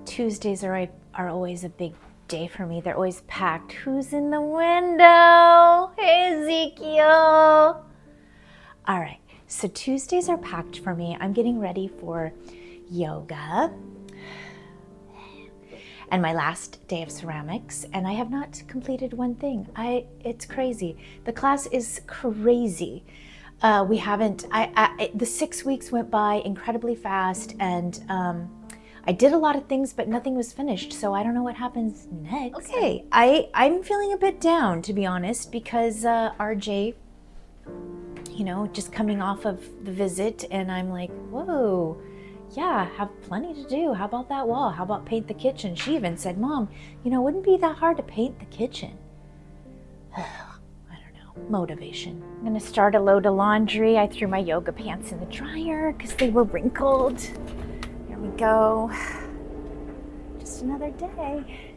Tuesdays are always a big day for me. They're always packed. Who's in the window? Hey, Ezekiel. All right, so Tuesdays are packed for me. I'm getting ready for yoga and my last day of ceramics, and I have not completed one thing. It's crazy. The class is crazy. We haven't. The 6 weeks went by incredibly fast, and I did a lot of things, but nothing was finished. So I don't know what happens next. Okay, I'm feeling a bit down, to be honest, because RJ, just coming off of the visit, and I'm like, whoa. Yeah, have plenty to do. How about that wall? How about paint the kitchen? She even said, Mom, wouldn't be that hard to paint the kitchen. I don't know. Motivation. I'm going to start a load of laundry. I threw my yoga pants in the dryer because they were wrinkled. Here we go. Just another day.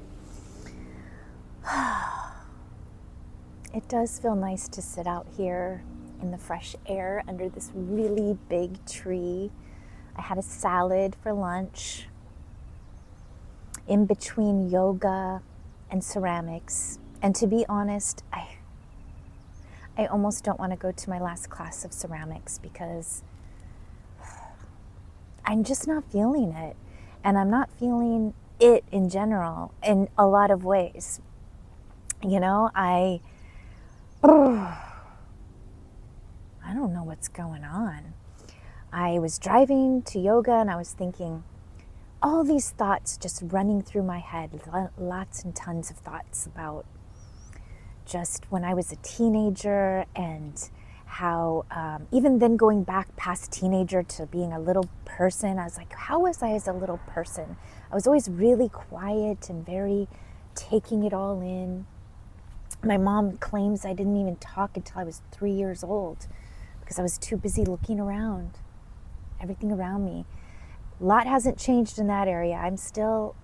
It does feel nice to sit out here in the fresh air under this really big tree. I had a salad for lunch in between yoga and ceramics. And to be honest, I almost don't want to go to my last class of ceramics because I'm just not feeling it. And I'm not feeling it in general in a lot of ways. I don't know what's going on. I was driving to yoga and I was thinking all these thoughts just running through my head, lots and tons of thoughts about just when I was a teenager and how even then going back past teenager to being a little person, I was like, how was I as a little person? I was always really quiet and very taking it all in. My mom claims I didn't even talk until I was 3 years old because I was too busy looking around. Everything around me. A lot hasn't changed in that area. I still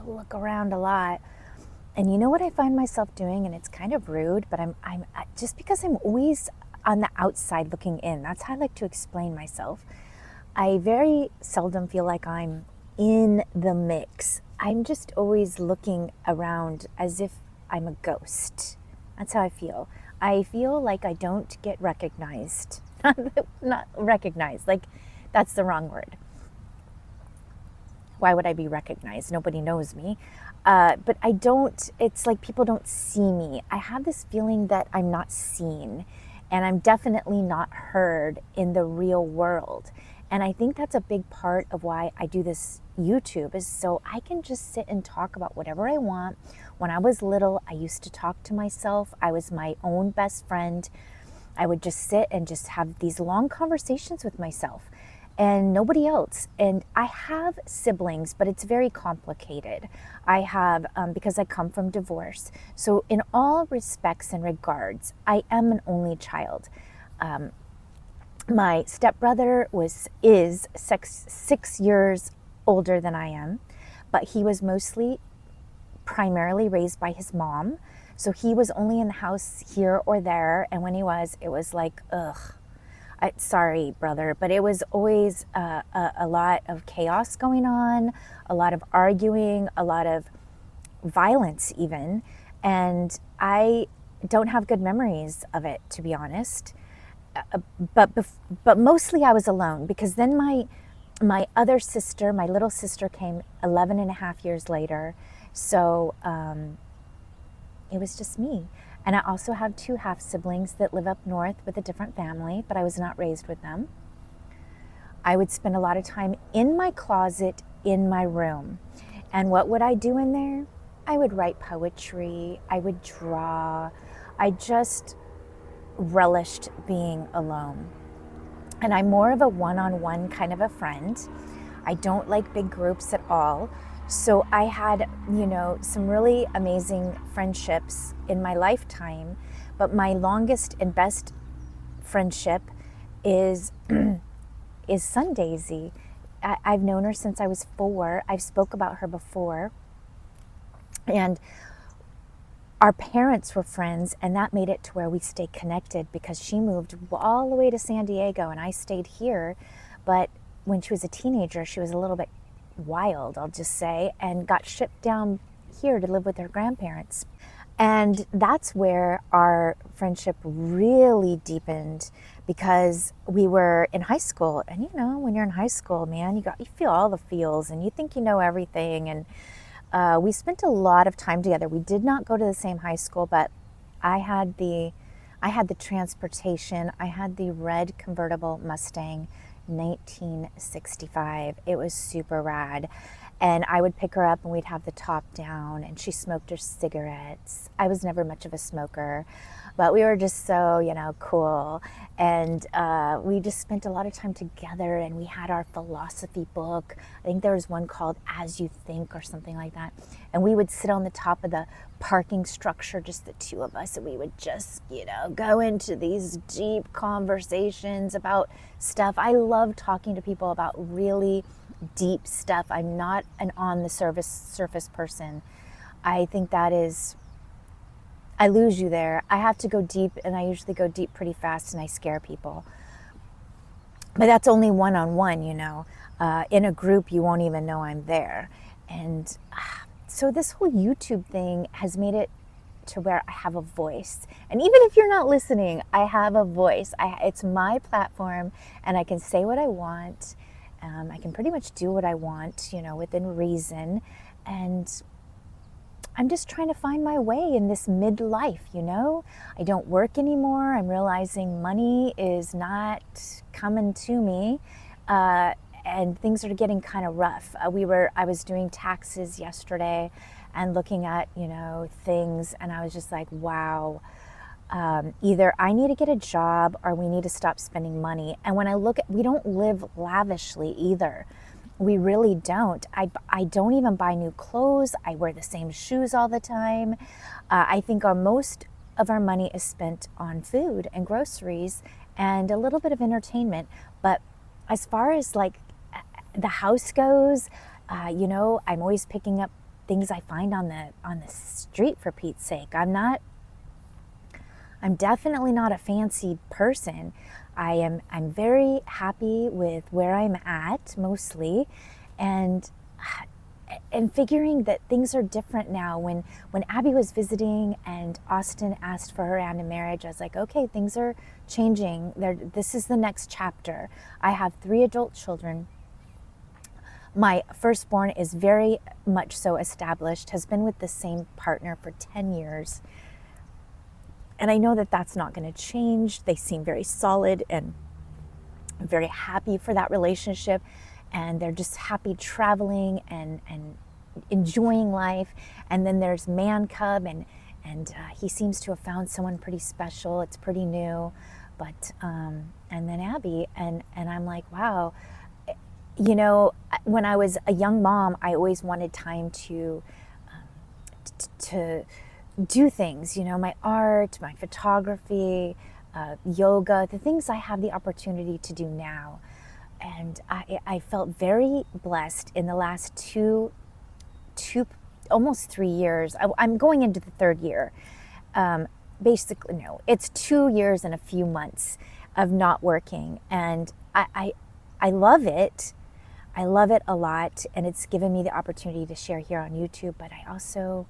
look around a lot. And you know what I find myself doing, and it's kind of rude, but I'm just because I'm always on the outside looking in. That's how I like to explain myself. I very seldom feel like I'm in the mix. I'm just always looking around as if I'm a ghost. That's how I feel. I feel like I don't get recognized. Not recognized, like that's the wrong word. Why would I be recognized? Nobody knows me. But I don't, it's like people don't see me. I have this feeling that I'm not seen and I'm definitely not heard in the real world. And I think that's a big part of why I do this YouTube is so I can just sit and talk about whatever I want. When I was little, I used to talk to myself. I was my own best friend. I would just sit and just have these long conversations with myself and nobody else. And I have siblings, but it's very complicated. I have, because I come from divorce. So in all respects and regards, I am an only child. My stepbrother is 6 years older than I am, but he was primarily raised by his mom. So he was only in the house here or there. And when he was, it was like, ugh. Sorry, brother, but it was always a lot of chaos going on, a lot of arguing, a lot of violence even. And I don't have good memories of it, to be honest. But mostly I was alone because then my other sister, my little sister came 11 and a half years later. So it was just me. And I also have 2 half siblings that live up north with a different family, but I was not raised with them. I would spend a lot of time in my closet, in my room. And what would I do in there? I would write poetry. I would draw. I just relished being alone. And I'm more of a one-on-one kind of a friend. I don't like big groups at all. So I had, some really amazing friendships in my lifetime, but my longest and best friendship is Sun Daisy. I've known her since I was 4. I've spoke about her before. And our parents were friends, and that made it to where we stayed connected because she moved all the way to San Diego and I stayed here. But when she was a teenager, she was a little bit wild, I'll just say, and got shipped down here to live with her grandparents. And that's where our friendship really deepened, because we were in high school. And you know, when you're in high school, man, you feel all the feels and you think you know everything. And we spent a lot of time together. We did not go to the same high school, but I had the transportation. I had the red convertible Mustang 1965. It was super rad. And I would pick her up and we'd have the top down, and she smoked her cigarettes. I was never much of a smoker, but we were just so, you know, cool. And we just spent a lot of time together, and we had our philosophy book. I think there was one called As You Think or something like that. And we would sit on the top of the parking structure, just the two of us, and we would just, you know, go into these deep conversations about stuff. I love talking to people about really deep stuff. I'm not an on the surface person. I think that is, I lose you there. I have to go deep, and I usually go deep pretty fast, and I scare people. But that's only one-on-one, you know. In a group, you won't even know I'm there. And so this whole YouTube thing has made it to where I have a voice. And even if you're not listening, I have a voice. It's my platform, and I can say what I want. I can pretty much do what I want, you know, within reason. And I'm just trying to find my way in this midlife, you know. I don't work anymore. I'm realizing money is not coming to me. And things are getting kind of rough. I was doing taxes yesterday and looking at, you know, things, and I was just like, wow. Either I need to get a job or we need to stop spending money. And when I look at, we don't live lavishly either. We really don't. I don't even buy new clothes. I wear the same shoes all the time. I think most of our money is spent on food and groceries and a little bit of entertainment. But as far as like the house goes, you know, I'm always picking up things I find on the street, for Pete's sake. I'm definitely not a fancy person. I'm very happy with where I'm at mostly, and figuring that things are different now. When Abby was visiting and Austin asked for her hand in marriage, I was like, okay, things are changing. This is the next chapter. I have 3 adult children. My firstborn is very much so established, has been with the same partner for 10 years. And I know that that's not going to change. They seem very solid, and I'm very happy for that relationship. And they're just happy traveling and enjoying life. And then there's Man Cub, and he seems to have found someone pretty special. It's pretty new. But, and then Abby, and I'm like, wow. You know, when I was a young mom, I always wanted time to do things, you know, my art, my photography, yoga, the things I have the opportunity to do now. And I felt very blessed in the last two, almost 3 years. I'm going into the 3rd year. Basically, no, it's 2 years and a few months of not working. And I love it. I love it a lot. And it's given me the opportunity to share here on YouTube. But I also,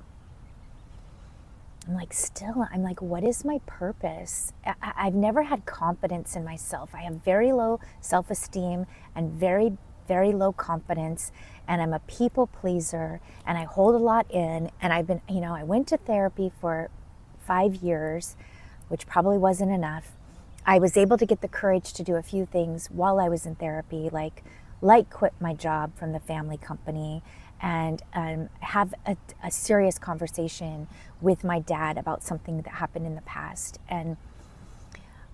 I'm like, what is my purpose? I've never had confidence in myself. I have very low self-esteem and very, very low confidence. And I'm a people pleaser, and I hold a lot in. And I've been, you know, I went to therapy for 5 years, which probably wasn't enough. I was able to get the courage to do a few things while I was in therapy, like quit my job from the family company, and have a serious conversation with my dad about something that happened in the past. And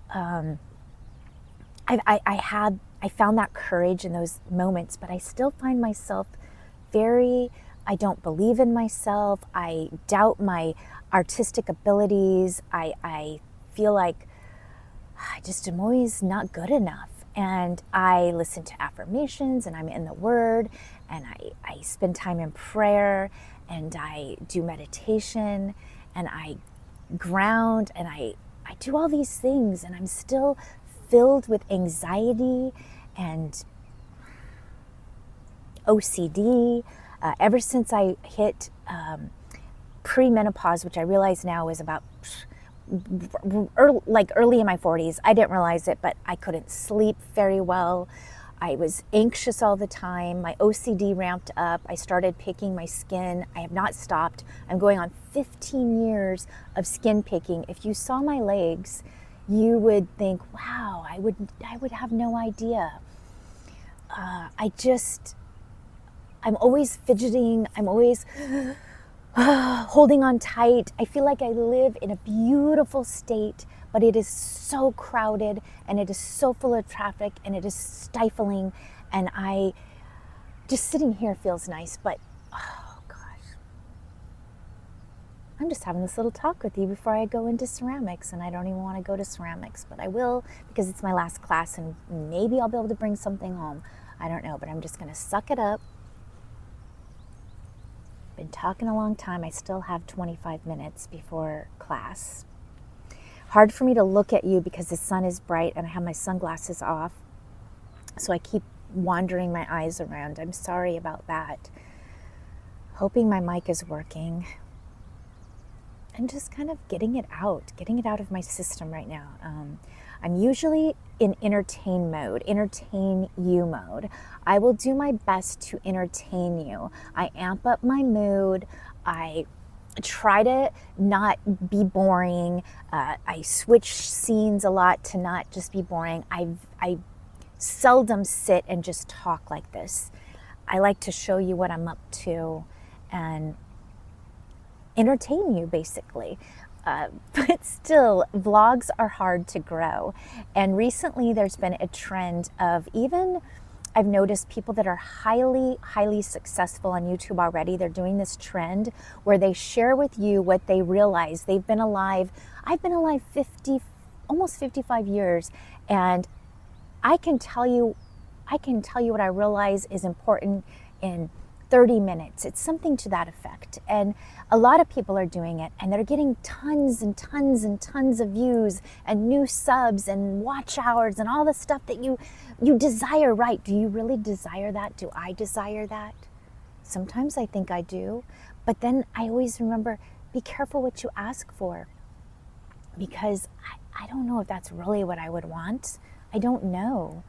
I found that courage in those moments, but I still find myself I don't believe in myself. I doubt my artistic abilities. I feel like I just am always not good enough. And I listen to affirmations, and I'm in the Word, and I spend time in prayer, and I do meditation, and I ground, and I do all these things, and I'm still filled with anxiety, and OCD. Ever since I hit premenopause, which I realize now is about early in my 40s. I didn't realize it, but I couldn't sleep very well. I was anxious all the time. My OCD ramped up. I started picking my skin. I have not stopped. I'm going on 15 years of skin picking. If you saw my legs, you would think, wow, I would have no idea. I'm always fidgeting. I'm always holding on tight. I feel like I live in a beautiful state, but it is so crowded and it is so full of traffic and it is stifling, and just sitting here feels nice, but oh gosh. I'm just having this little talk with you before I go into ceramics, and I don't even want to go to ceramics, but I will because it's my last class and maybe I'll be able to bring something home. I don't know, but I'm just going to suck it up. Been talking a long time. I still have 25 minutes before class. Hard for me to look at you because the sun is bright and I have my sunglasses off, so I keep wandering my eyes around. I'm sorry about that. Hoping my mic is working. I'm just kind of getting it out of my system right now. I'm usually in entertain you mode. I will do my best to entertain you. I amp up my mood. I try to not be boring. I switch scenes a lot to not just be boring. I seldom sit and just talk like this. I like to show you what I'm up to and entertain you, basically. But still, vlogs are hard to grow. And recently there's been a trend of I've noticed people that are highly, highly successful on YouTube already. They're doing this trend where they share with you what they realize. They've been alive. I've been alive almost 55 years. And I can tell you what I realize is important in 30 minutes. It's something to that effect. And a lot of people are doing it, and they're getting tons and tons and tons of views and new subs and watch hours and all the stuff that you desire, right? Do you really desire that? Do I desire that? Sometimes I think I do. But then I always remember, be careful what you ask for, because I don't know if that's really what I would want. I don't know.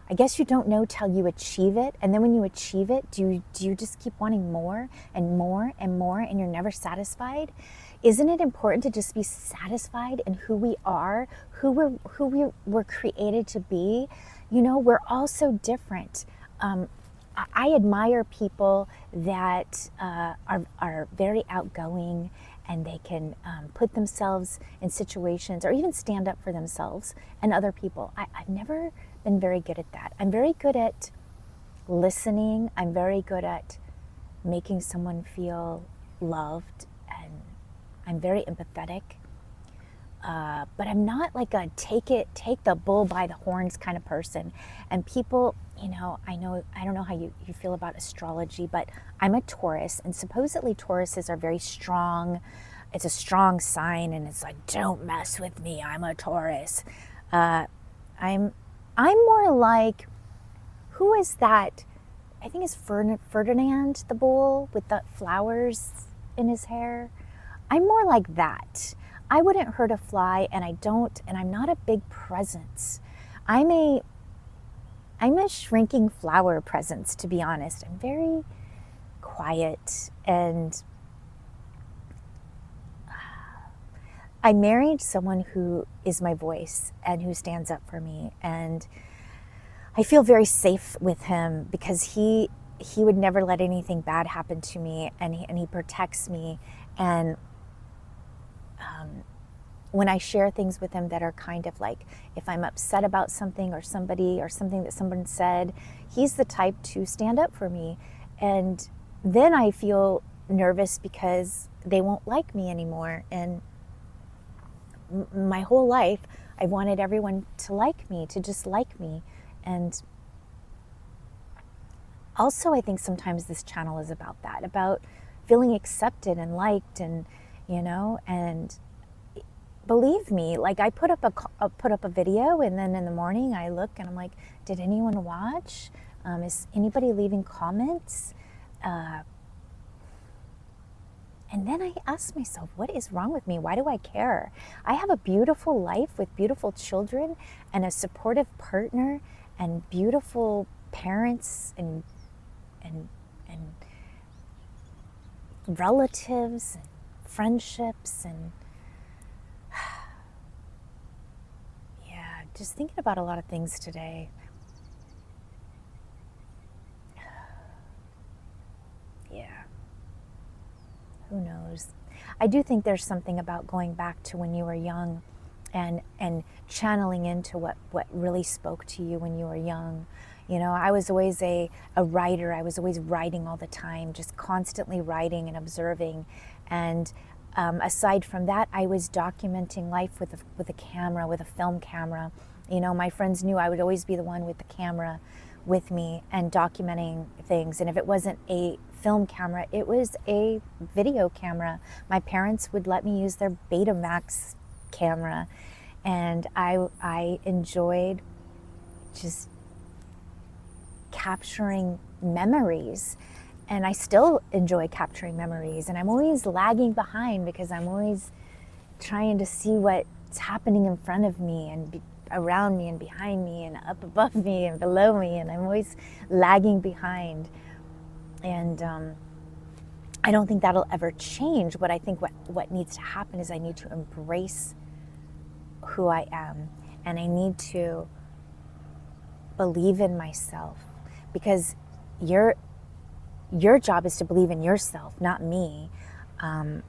I guess you don't know till you achieve it. And then when you achieve it, do you just keep wanting more and more and more, and you're never satisfied? Isn't it important to just be satisfied in who we are, who we were created to be? You know, we're all so different. I admire people that are very outgoing, and they can put themselves in situations or even stand up for themselves and other people. I've never been very good at that. I'm very good at listening. I'm very good at making someone feel loved, and I'm very empathetic. But I'm not like a take the bull by the horns kind of person. And people, I don't know how you feel about astrology, but I'm a Taurus, and supposedly Tauruses are very strong. It's a strong sign, and it's like, don't mess with me, I'm a Taurus. I'm more like, who is that? I think it's Ferdinand the bull with the flowers in his hair. I'm more like that. I wouldn't hurt a fly, and I'm not a big presence. I'm a shrinking flower presence, to be honest. I'm very quiet, and I married someone who is my voice and who stands up for me, and I feel very safe with him because he would never let anything bad happen to me, and he protects me. And when I share things with him that are kind of like, if I'm upset about something or somebody or something that someone said, he's the type to stand up for me. And then I feel nervous because they won't like me anymore. And my whole life, I wanted everyone to like me, to just like me. And also, I think sometimes this channel is about that, about feeling accepted and liked, and and believe me, like I put up a video, and then in the morning I look and I'm like, did anyone watch? Is anybody leaving comments? And then I asked myself, what is wrong with me? Why do I care? I have a beautiful life with beautiful children and a supportive partner and beautiful parents and relatives and friendships, and yeah, just thinking about a lot of things today. Yeah. Who knows? I do think there's something about going back to when you were young and channeling into what really spoke to you when you were young. You know, I was always a writer. I was always writing all the time, just constantly writing and observing. And aside from that, I was documenting life with a camera, with a film camera. You know, my friends knew I would always be the one with the camera with me and documenting things. And if it wasn't a film camera, it was a video camera. My parents would let me use their Betamax camera, and I enjoyed just capturing memories, and I still enjoy capturing memories, and I'm always lagging behind because I'm always trying to see what's happening in front of me and around me and behind me and up above me and below me, and I'm always lagging behind. And I don't think that'll ever change. What I think what needs to happen is I need to embrace who I am, and I need to believe in myself, because your job is to believe in yourself, not me. I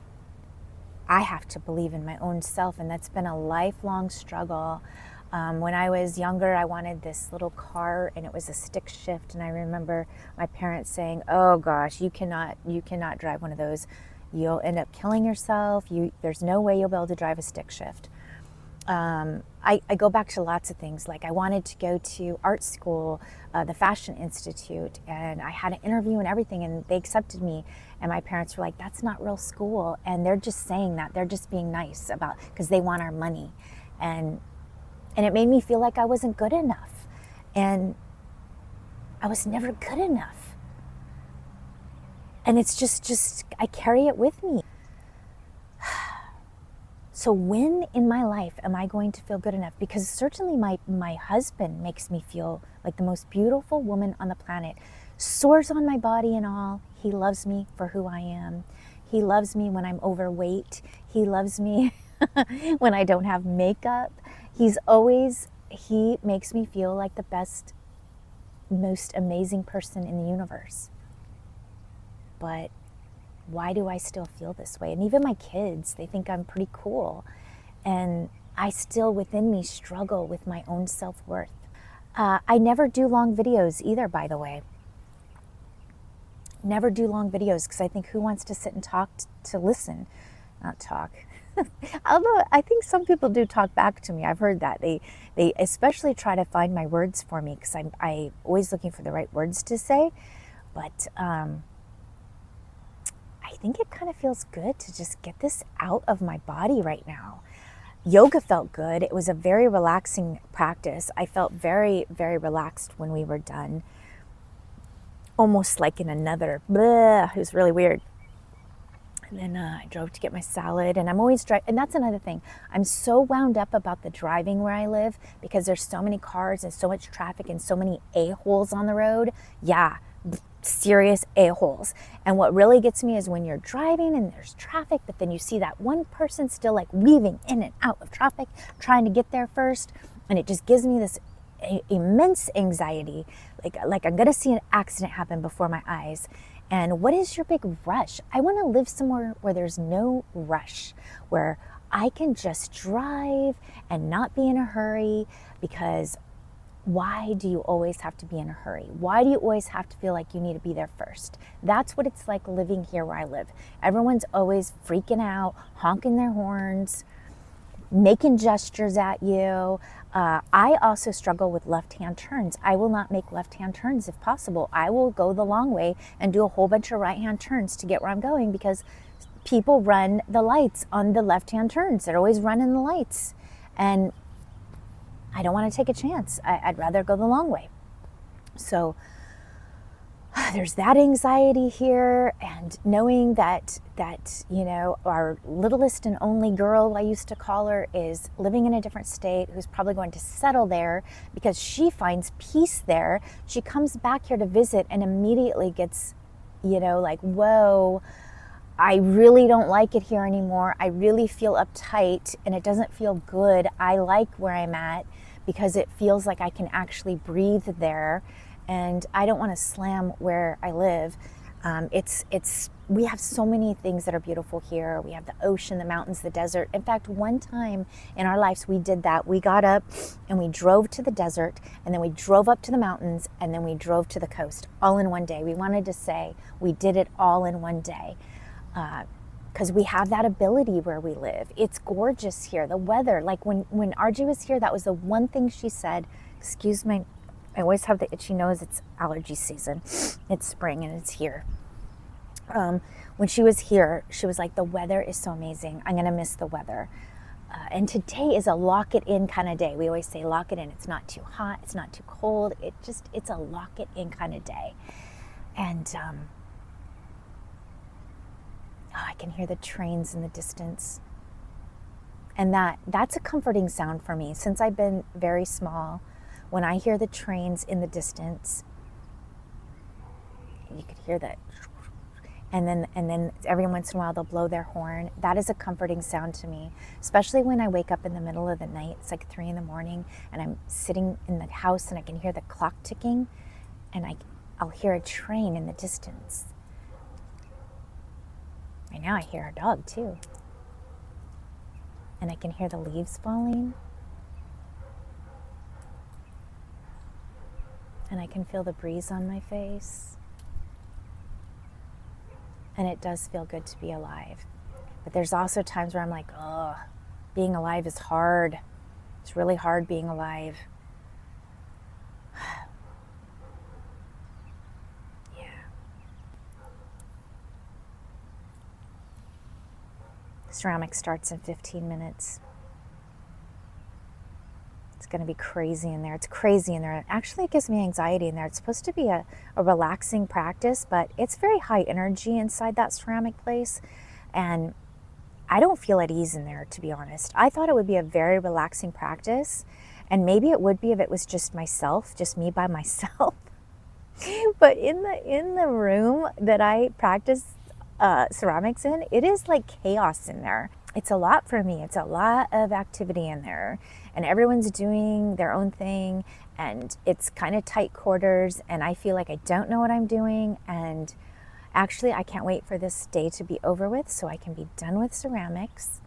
have to believe in my own self, and that's been a lifelong struggle. When I was younger, I wanted this little car, and it was a stick shift. And I remember my parents saying, "Oh gosh, you cannot drive one of those. You'll end up killing yourself. There's no way you'll be able to drive a stick shift." I go back to lots of things. Like I wanted to go to art school, the Fashion Institute, and I had an interview and everything, and they accepted me. And my parents were like, "That's not real school," and they're just saying that. They're just being nice about, because they want our money, and it made me feel like I wasn't good enough, and I was never good enough. And it's just I carry it with me. So when in my life am I going to feel good enough? Because certainly my husband makes me feel like the most beautiful woman on the planet. Sores on my body and all. He loves me for who I am. He loves me when I'm overweight. He loves me when I don't have makeup. He makes me feel like the best, most amazing person in the universe. But why do I still feel this way? And even my kids, they think I'm pretty cool. And I still within me struggle with my own self-worth. I never do long videos either, by the way. Never do long videos, because I think who wants to sit and talk to listen? Not talk. Although I think some people do talk back to me. I've heard that. They especially try to find my words for me, because I'm always looking for the right words to say. But I think it kind of feels good to just get this out of my body right now. Yoga felt good. It was a very relaxing practice. I felt very, very relaxed when we were done. Almost like in another, it was really weird. And then I drove to get my salad, and I'm always driving. And that's another thing. I'm so wound up about the driving where I live, because there's so many cars and so much traffic and so many a-holes on the road. Yeah, serious a-holes. And what really gets me is when you're driving and there's traffic, but then you see that one person still like weaving in and out of traffic, trying to get there first. And it just gives me this immense anxiety. Like I'm gonna see an accident happen before my eyes. And what is your big rush? I want to live somewhere where there's no rush, where I can just drive and not be in a hurry. Because why do you always have to be in a hurry? Why do you always have to feel like you need to be there first? That's what it's like living here where I live. Everyone's always freaking out, honking their horns, making gestures at you. I also struggle with left-hand turns. I will not make left-hand turns if possible. I will go the long way and do a whole bunch of right-hand turns to get where I'm going, because people run the lights on the left-hand turns. They're always running the lights. And I don't want to take a chance. I'd rather go the long way. So there's that anxiety here, and knowing that our littlest and only girl, I used to call her, is living in a different state, who's probably going to settle there because she finds peace there. She comes back here to visit and immediately gets, like, whoa, I really don't like it here anymore. I really feel uptight and it doesn't feel good. I like where I'm at because it feels like I can actually breathe there. And I don't want to slam where I live. We have so many things that are beautiful here. We have the ocean, the mountains, the desert. In fact, one time in our lives we did that. We got up and we drove to the desert, and then we drove up to the mountains, and then we drove to the coast, all in one day. We wanted to say we did it all in one day, because we have that ability where we live. It's gorgeous here. The weather, like when RJ was here, that was the one thing she said. Excuse me. I always have the itchy nose. It's allergy season. It's spring and it's here. When she was here, she was like, the weather is so amazing. I'm going to miss the weather. And today is a lock it in kind of day. We always say lock it in. It's not too hot. It's not too cold. It's a lock it in kind of day. And I can hear the trains in the distance. And that's a comforting sound for me. Since I've been very small, when I hear the trains in the distance, you could hear that, and then every once in a while they'll blow their horn. That is a comforting sound to me, especially when I wake up in the middle of the night. It's like 3 a.m, and I'm sitting in the house and I can hear the clock ticking, and I'll hear a train in the distance. Right now I hear a dog too, and I can hear the leaves falling. And I can feel the breeze on my face. And it does feel good to be alive. But there's also times where I'm like, oh, being alive is hard. It's really hard being alive. Yeah. Ceramic starts in 15 minutes. It's going to be crazy in there. It's crazy in there. Actually, it gives me anxiety in there. It's supposed to be a relaxing practice, but it's very high energy inside that ceramic place. And I don't feel at ease in there, to be honest. I thought it would be a very relaxing practice. And maybe it would be if it was just myself, just me by myself. But in the room that I practice ceramics in, it is like chaos in there. It's a lot for me. It's a lot of activity in there, and everyone's doing their own thing, and it's kind of tight quarters, and I feel like I don't know what I'm doing. And actually, I can't wait for this day to be over with so I can be done with ceramics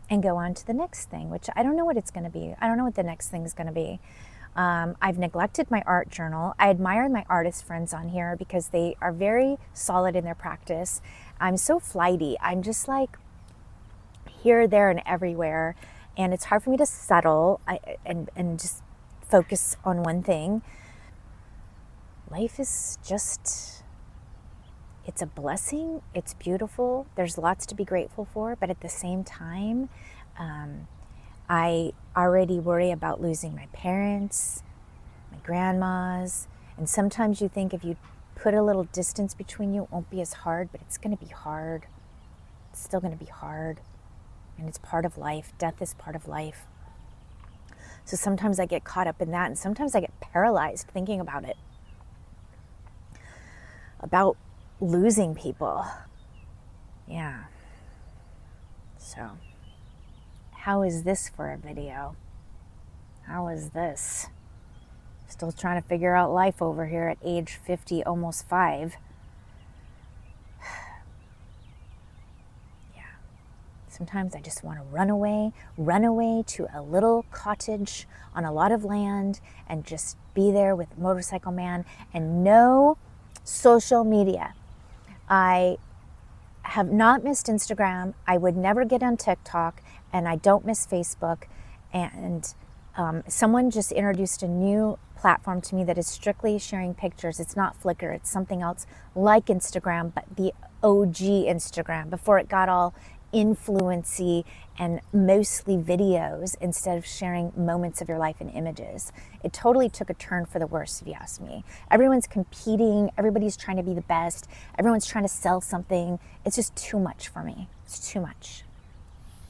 and go on to the next thing, which I don't know what it's going to be. I don't know what the next thing is going to be. I've neglected my art journal. I admire my artist friends on here because they are very solid in their practice. I'm so flighty. I'm just like here, there, and everywhere. And it's hard for me to settle and just focus on one thing. Life is just, it's a blessing. It's beautiful. There's lots to be grateful for. But at the same time, I already worry about losing my parents, my grandmas. And sometimes you think if you put a little distance between you, it won't be as hard, but it's going to be hard. It's still going to be hard. And it's part of life. Death is part of life. So sometimes I get caught up in that, and sometimes I get paralyzed thinking about it. About losing people. Yeah. So, how is this for a video? How is this? Still trying to figure out life over here at age 50, almost 5. Sometimes I just want to run away to a little cottage on a lot of land and just be there with Motorcycle Man and no social media. I have not missed Instagram. I would never get on TikTok, and I don't miss Facebook. And someone just introduced a new platform to me that is strictly sharing pictures. It's not Flickr. It's something else like Instagram, but the OG Instagram before it got all influency and mostly videos instead of sharing moments of your life in images. It totally took a turn for the worse, if you ask me. Everyone's competing, everybody's trying to be the best, everyone's trying to sell something. It's just too much for me. It's too much.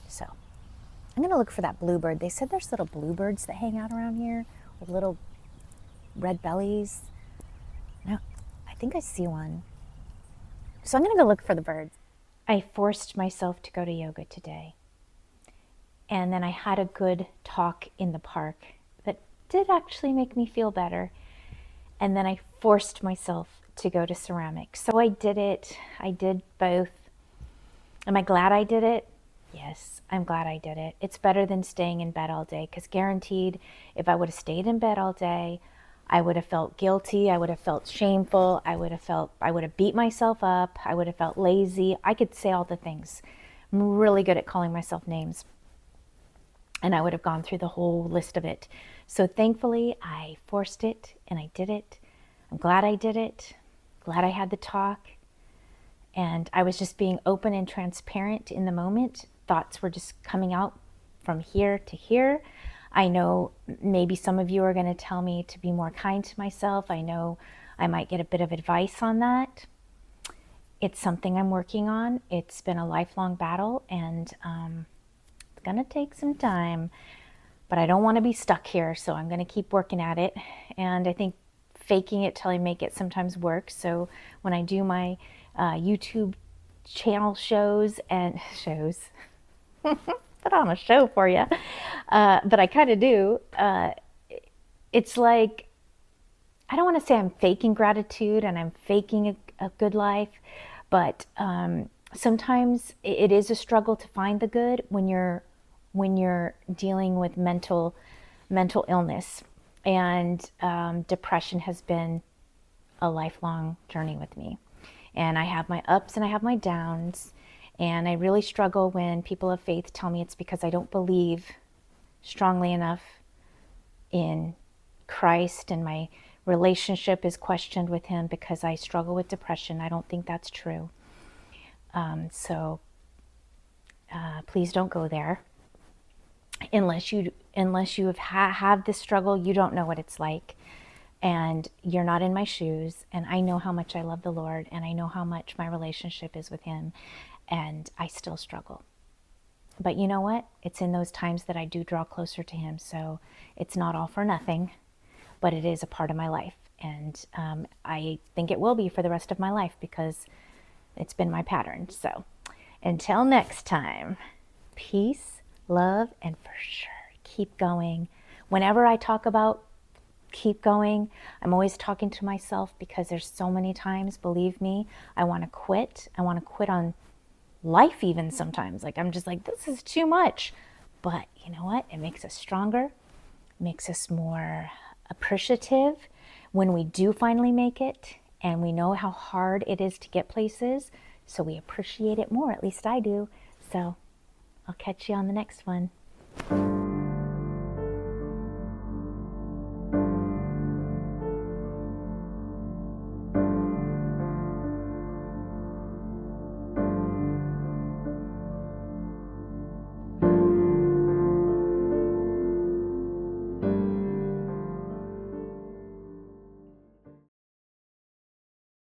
So I'm gonna look for that bluebird. They said there's little bluebirds that hang out around here with little red bellies. No, I think I see one. So I'm gonna go look for the birds. I forced myself to go to yoga today. And then I had a good talk in the park that did actually make me feel better. And then I forced myself to go to ceramics. So I did it. I did both. Am I glad I did it? Yes, I'm glad I did it. It's better than staying in bed all day, because guaranteed, if I would have stayed in bed all day, I would have felt guilty. I would have felt shameful. I would have beat myself up. I would have felt lazy. I could say all the things. I'm really good at calling myself names. And I would have gone through the whole list of it. So thankfully, I forced it and I did it. I'm glad I did it. Glad I had the talk. And I was just being open and transparent in the moment. Thoughts were just coming out from here to here. I know maybe some of you are going to tell me to be more kind to myself. I know I might get a bit of advice on that. It's something I'm working on. It's been a lifelong battle, and it's going to take some time. But I don't want to be stuck here, so I'm going to keep working at it. And I think faking it till I make it sometimes works. So when I do my YouTube channel shows, put on a show for you, but I kind of do. It's like, I don't want to say I'm faking gratitude and I'm faking a good life, but sometimes it is a struggle to find the good when you're dealing with mental illness, and depression has been a lifelong journey with me. And I have my ups and I have my downs. And I really struggle when people of faith tell me it's because I don't believe strongly enough in Christ and my relationship is questioned with him because I struggle with depression. I don't think that's true. So please don't go there. Unless you have this struggle, you don't know what it's like. And you're not in my shoes. And I know how much I love the Lord. And I know how much my relationship is with him. And I still struggle. But you know what? It's in those times that I do draw closer to him. So it's not all for nothing, but it is a part of my life. And I think it will be for the rest of my life because it's been my pattern. So until next time, peace, love, and for sure, keep going. Whenever I talk about keep going, I'm always talking to myself because there's so many times, believe me, I want to quit. I want to quit on life even sometimes. Like, I'm just like, this is too much. But you know what? It makes us stronger, makes us more appreciative when we do finally make it, and we know how hard it is to get places, so we appreciate it more. At least I do. So I'll catch you on the next one.